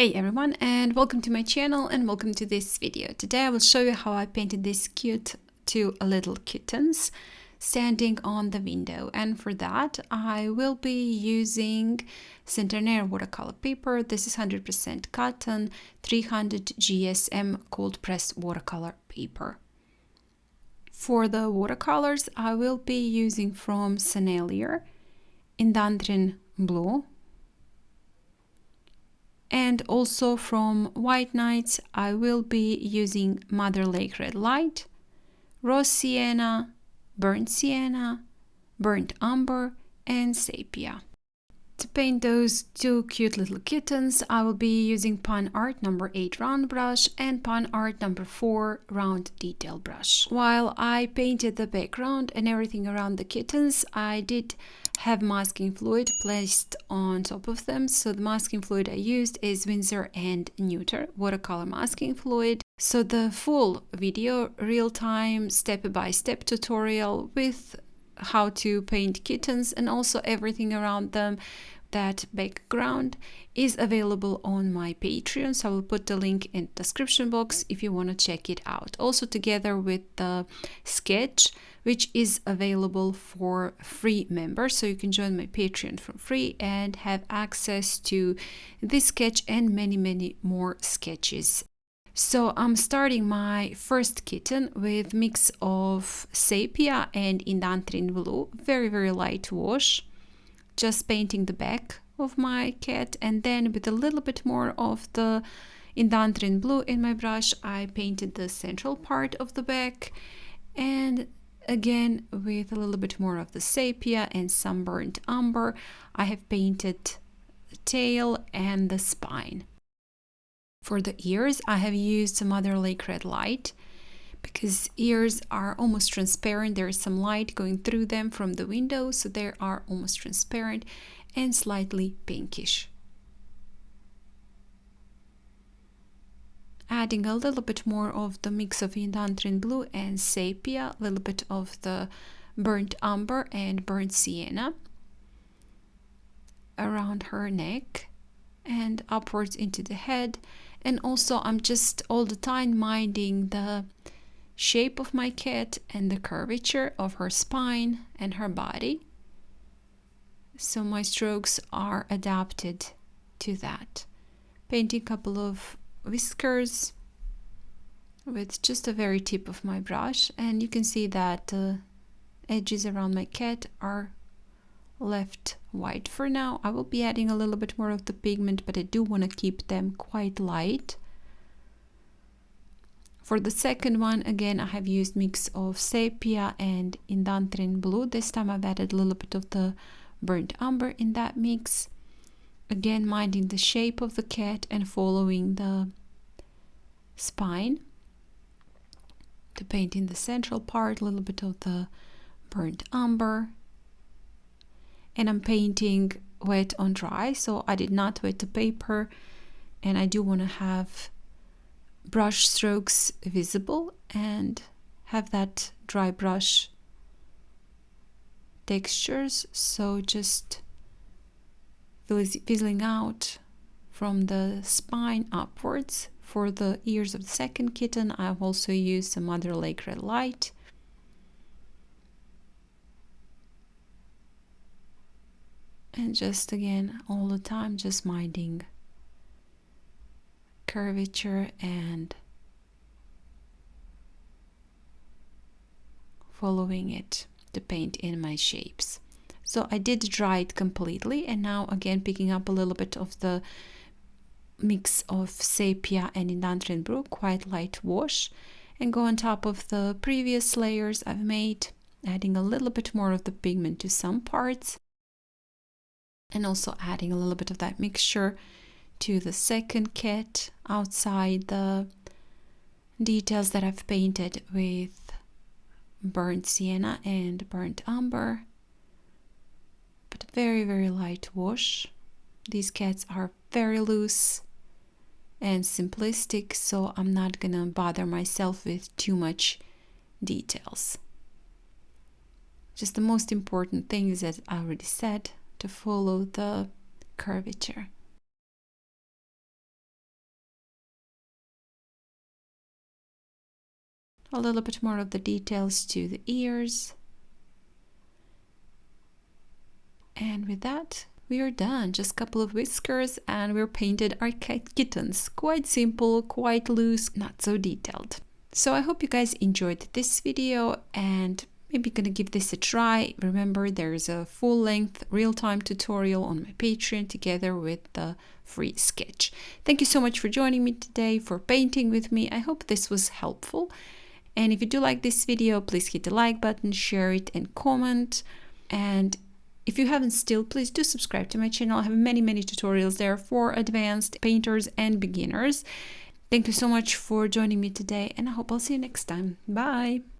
Hey everyone, and welcome to my channel and welcome to this video. Today I will show you how I painted these cute two little kittens standing on the window, and for that I will be using Centenaire watercolor paper. This is 100% cotton, 300 GSM cold press watercolor paper. For the watercolors I will be using from Sennelier, Indanthrene blue, and also from White Nights I will be using Mother Lake Red Light, Rose Sienna, Burnt Sienna, Burnt Umber, and Sepia. To paint those two cute little kittens, I will be using Panart number 8 round brush and Panart number 4 round detail brush. While I painted the background and everything around the kittens, I did have masking fluid placed on top of them. So the masking fluid I used is Winsor Newton watercolor masking fluid. So the full video, real-time, step-by-step tutorial with how to paint kittens and also everything around them, that background, is available on my Patreon, so I will put the link in the description box if you want to check it out, also together with the sketch, which is available for free members. So you can join my Patreon for free and have access to this sketch and many more sketches. So I'm starting my first kitten with mix of Sepia and Indanthrene blue, very light wash, just painting the back of my cat, and then with a little bit more of the Indanthrene blue in my brush I painted the central part of the back, and again with a little bit more of the Sepia and some burnt umber I have painted the tail and the spine. For the ears, I have used some Mother Lake Red Light because ears are almost transparent. There is some light going through them from the window, so they are almost transparent and slightly pinkish. Adding a little bit more of the mix of Indanthrene blue and Sepia, a little bit of the burnt umber and burnt sienna around her neck and upwards into the head. And also I'm just all the time minding the shape of my cat and the curvature of her spine and her body, so my strokes are adapted to that. Painting a couple of whiskers with just a very tip of my brush, and you can see that the edges around my cat are left white for now. I will be adding a little bit more of the pigment, but I do want to keep them quite light. For the second one, again, I have used mix of Sepia and Indanthrene blue. This time I've added a little bit of the burnt umber in that mix. Again, minding the shape of the cat and following the spine to paint in the central part, a little bit of the burnt umber. And I'm painting wet on dry, so I did not wet the paper, and I do want to have brush strokes visible and have that dry brush textures, so just fizzling out from the spine upwards. For the ears of the second kitten I've also used some Mother Lake Red Light. And just again, all the time, just minding curvature and following it to paint in my shapes. So I did dry it completely, and now again picking up a little bit of the mix of Sepia and Indanthrene blue, quite light wash, and go on top of the previous layers I've made, adding a little bit more of the pigment to some parts, and also adding a little bit of that mixture to the second cat outside the details that I've painted with burnt sienna and burnt umber, but very light wash. These cats are very loose and simplistic, so I'm not gonna bother myself with too much details. Just the most important thing is, as I already said, to follow the curvature. a little bit more of the details to the ears. And with that, we are done. Just a couple of whiskers and we're painted our kittens. Quite simple, quite loose, not so detailed. So I hope you guys enjoyed this video and maybe gonna give this a try. Remember, there's a full-length real-time tutorial on my Patreon together with the free sketch. Thank you so much for joining me today, for painting with me. I hope this was helpful. And if you do like this video, please hit the like button, share it and comment. And if you haven't still, please do subscribe to my channel. I have many tutorials there for advanced painters and beginners. Thank you so much for joining me today, and I hope I'll see you next time. Bye!